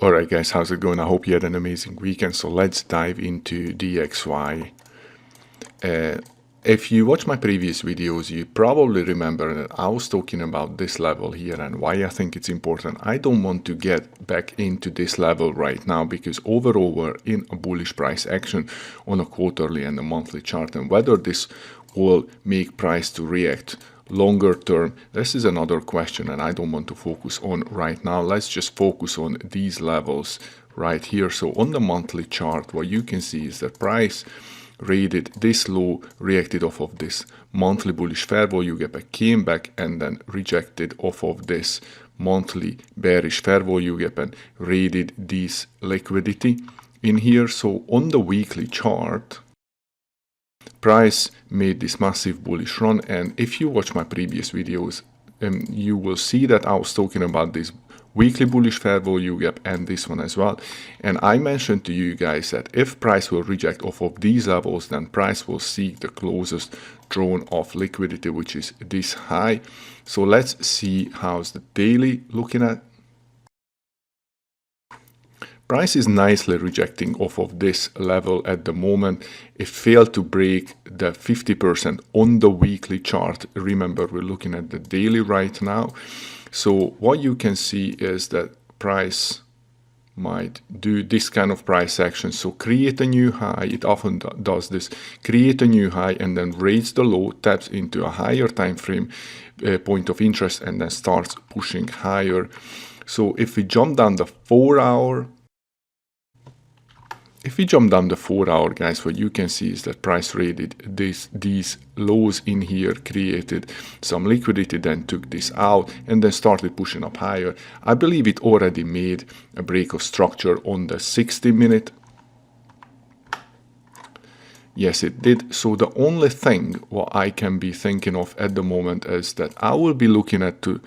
Alright guys, how's it going? I hope you had an amazing weekend. So let's dive into DXY. If you watch my previous videos, you probably remember that I was talking about this level here and why I think it's important. I don't want to get back into this level right now because overall we're in a bullish price action on a quarterly and a monthly chart, and whether this will make price to react longer term, this is another question and I don't want to focus on right now. Let's just focus on these levels right here. So on the monthly chart, what you can see is that price rated this low, reacted off of this monthly bullish fair value gap, came back and then rejected off of this monthly bearish fair value gap and rated this liquidity in here. So on the weekly chart, price made this massive bullish run, and if you watch my previous videos, you will see that I was talking about this weekly bullish fair value gap and this one as well. And I mentioned to you guys that if price will reject off of these levels, then price will seek the closest drawn off liquidity, which is this high. So let's see how's the daily looking at. Price is nicely rejecting off of this level at the moment. It failed to break the 50% on the weekly chart. Remember, we're looking at the daily right now. So what you can see is that price might do this kind of price action. So create a new high. It often does this. Create a new high and then raise the low, taps into a higher time frame point of interest, and then starts pushing higher. So if we jump down the 4 hour, guys, what you can see is that price rated these lows in here, created some liquidity, then took this out and then started pushing up higher. I believe it already made a break of structure on the 60-minute. Yes, it did. So the only thing what I can be thinking of at the moment is that I will be looking at to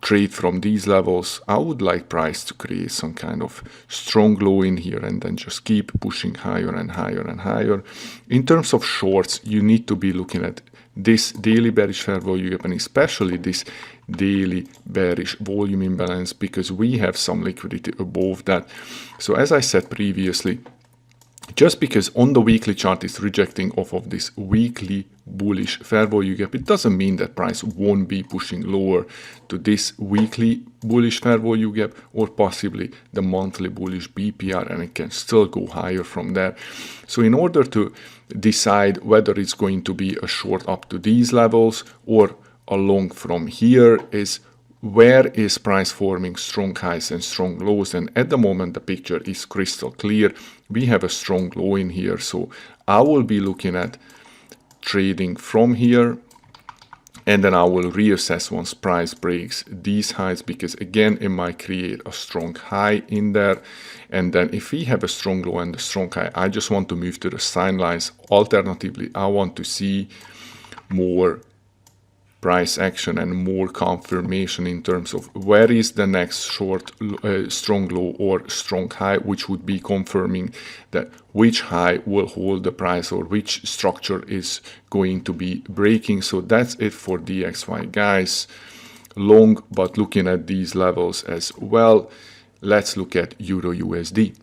trade from these levels. I would like price to create some kind of strong low in here and then just keep pushing higher and higher and higher. In terms of shorts, you need to be looking at this daily bearish fair value gap and especially this daily bearish volume imbalance, because we have some liquidity above that. So as I said previously, just because on the weekly chart is rejecting off of this weekly bullish fair value gap, it doesn't mean that price won't be pushing lower to this weekly bullish fair value gap or possibly the monthly bullish BPR, and it can still go higher from there. So in order to decide whether it's going to be a short up to these levels or a long from here is where is price forming strong highs and strong lows. And at the moment the picture is crystal clear. We have a strong low in here, so I will be looking at trading from here, and then I will reassess once price breaks these highs, because again it might create a strong high in there. And then if we have a strong low and a strong high, I just want to move to the sign lines. Alternatively, I want to see more price action and more confirmation in terms of where is the next short strong low or strong high, which would be confirming that which high will hold the price or which structure is going to be breaking. So that's it for DXY, guys. Long, but looking at these levels as well. Let's look at Euro USD.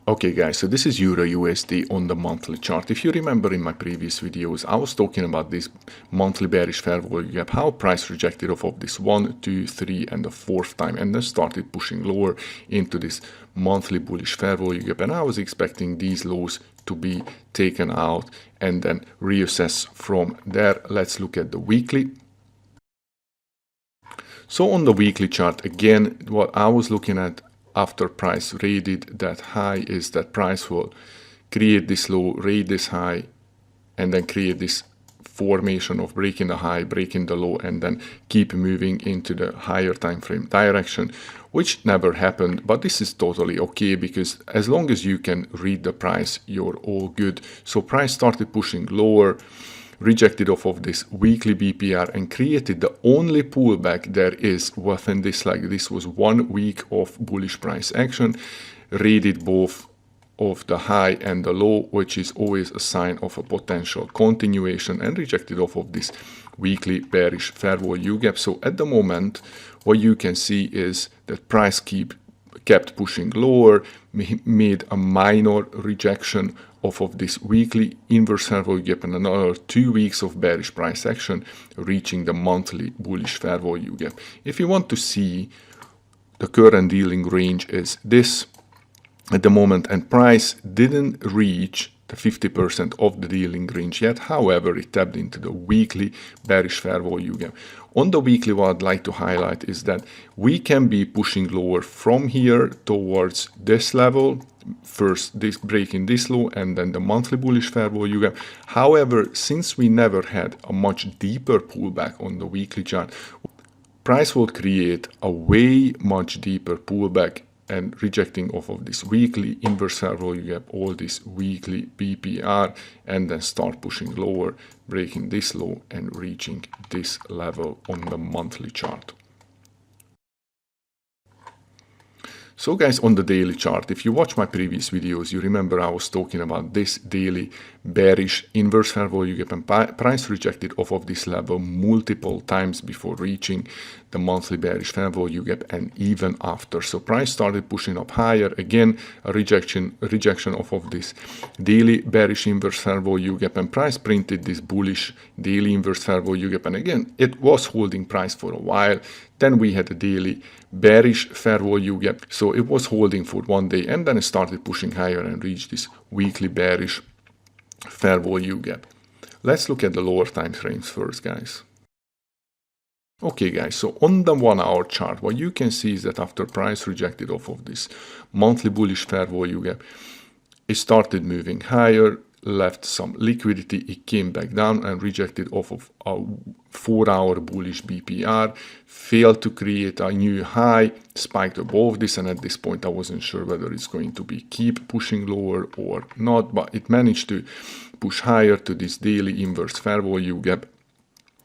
Okay guys, so this is Euro USD on the monthly chart. If you remember in my previous videos, I was talking about this monthly bearish fair value gap, how price rejected off of this 1, 2, 3 and the 4th time and then started pushing lower into this monthly bullish fair value gap, and I was expecting these lows to be taken out and then reassess from there. Let's look at the weekly. So on the weekly chart, again, what I was looking at after price rated that high is that price will create this low, raid this high, and then create this formation of breaking the high, breaking the low, and then keep moving into the higher time frame direction, which never happened. But this is totally okay, because as long as you can read the price, you're all good. So price started pushing lower, rejected off of this weekly BPR and created the only pullback there is within this. Like this was 1 week of bullish price action, rated both of the high and the low, which is always a sign of a potential continuation, and rejected off of this weekly bearish fair value gap. So at the moment, what you can see is that price kept pushing lower, made a minor rejection off of this weekly inverse fair value gap and another 2 weeks of bearish price action, reaching the monthly bullish fair value gap. If you want to see the current dealing range is this at the moment, and price didn't reach the 50% of the dealing range yet. However, it tapped into the weekly bearish fair value gap. On the weekly, what I'd like to highlight is that we can be pushing lower from here towards this level, first this breaking this low and then the monthly bullish fair value gap. However, since we never had a much deeper pullback on the weekly chart, price will create a way much deeper pullback and rejecting off of this weekly inverse fair value gap, all this weekly BPR, and then start pushing lower, breaking this low and reaching this level on the monthly chart. So guys, on the daily chart, if you watch my previous videos, you remember I was talking about this daily bearish inverse fair value gap, and price rejected off of this level multiple times before reaching the monthly bearish fair value gap and even after. So price started pushing up higher, again a rejection off of this daily bearish inverse fair value gap, and price printed this bullish daily inverse fair value gap, and again it was holding price for a while. Then we had a daily bearish fair value gap, so it was holding for 1 day and then it started pushing higher and reached this weekly bearish fair value gap. Let's look at the lower time frames first, guys. Okay guys, so on the 1 hour chart, what you can see is that after price rejected off of this monthly bullish fair value gap, it started moving higher, left some liquidity, it came back down and rejected off of a 4-hour bullish BPR, failed to create a new high, spiked above this, and at this point I wasn't sure whether it's going to be keep pushing lower or not, but it managed to push higher to this daily inverse fair value gap.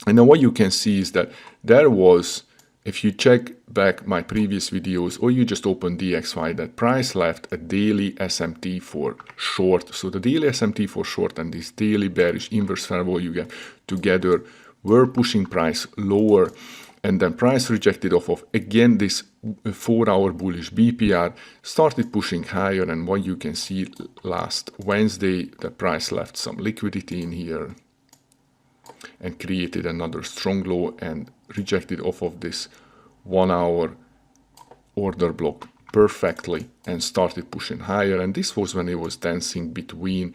And then what you can see is that there was, if you check back my previous videos or you just open DXY, that price left a daily SMT for short. So the daily SMT for short and this daily bearish inverse fair value gap together were pushing price lower, and then price rejected off of again this 4-hour bullish BPR, started pushing higher, and what you can see last Wednesday, the price left some liquidity in here and created another strong low and rejected off of this 1 hour order block perfectly and started pushing higher. And this was when it was dancing between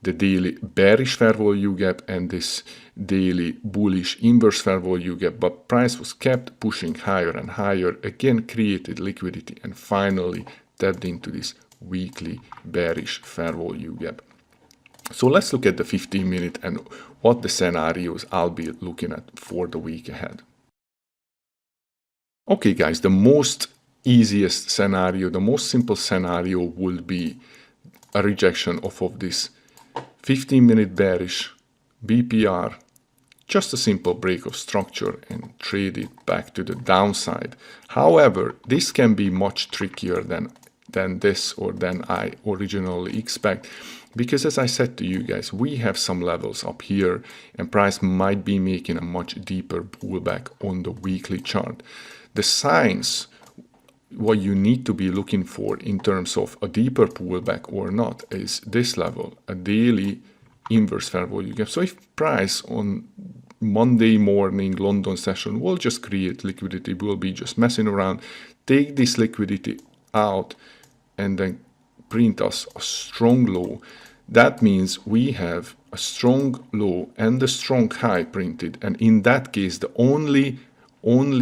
the daily bearish fair value gap and this daily bullish inverse fair value gap, but price was kept pushing higher and higher, again created liquidity and finally tapped into this weekly bearish fair value gap. So let's look at the 15-minute and what the scenarios I'll be looking at for the week ahead. Okay guys, the most easiest scenario, the most simple scenario would be a rejection off of this 15-minute bearish BPR, just a simple break of structure and trade it back to the downside. However, this can be much trickier than this or than I originally expect, because as I said to you guys, we have some levels up here and price might be making a much deeper pullback on the weekly chart. The signs, what you need to be looking for in terms of a deeper pullback or not, is this level, a daily inverse fair value gap. So if price on Monday morning London session will just create liquidity, will be just messing around, take this liquidity out and then print us a strong low, that means we have a strong low and a strong high printed. And in that case, the only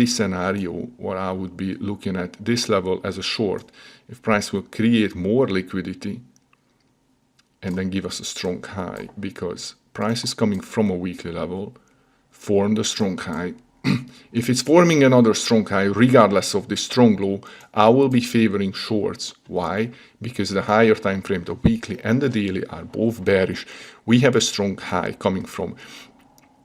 scenario where I would be looking at this level as a short, if price will create more liquidity and then give us a strong high, because price is coming from a weekly level, formed a strong high. If it's forming another strong high, regardless of the strong low, I will be favoring shorts. Why? Because the higher time frame, the weekly and the daily, are both bearish. We have a strong high coming from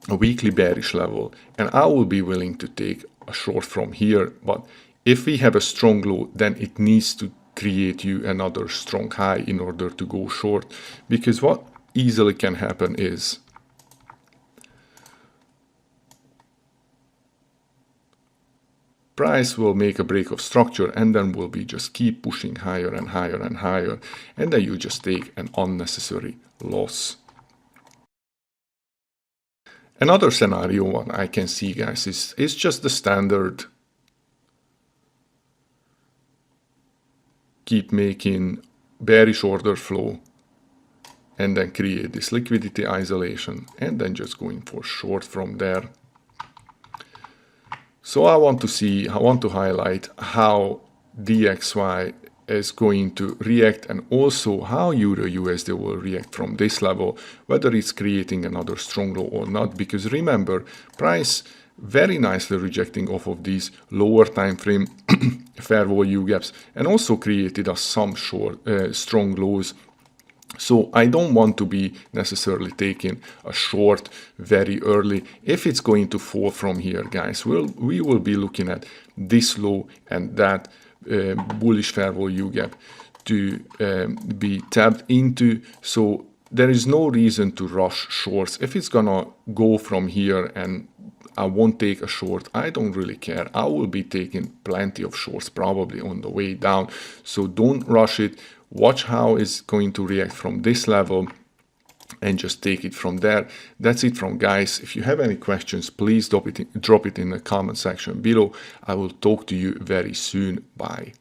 a weekly bearish level, and I will be willing to take a short from here. But if we have a strong low, then it needs to create you another strong high in order to go short, because what easily can happen is price will make a break of structure and then will be just keep pushing higher and higher and higher, and then you just take an unnecessary loss. Another scenario what I can see, guys, is just the standard keep making bearish order flow and then create this liquidity isolation and then just going for short from there. So I want to highlight how DXY is going to react and also how Euro USD will react from this level, whether it's creating another strong low or not, because remember, price very nicely rejecting off of these lower time frame fair value gaps and also created us some strong lows. So I don't want to be necessarily taking a short very early. If it's going to fall from here, guys, we will be looking at this low and that bullish fair value gap to be tapped into. So there is no reason to rush shorts. If it's gonna go from here and I won't take a short, I don't really care. I will be taking plenty of shorts probably on the way down. So don't rush it. Watch how it's going to react from this level and just take it from there. That's it from guys. If you have any questions, please drop it in the comment section below. I will talk to you very soon. Bye.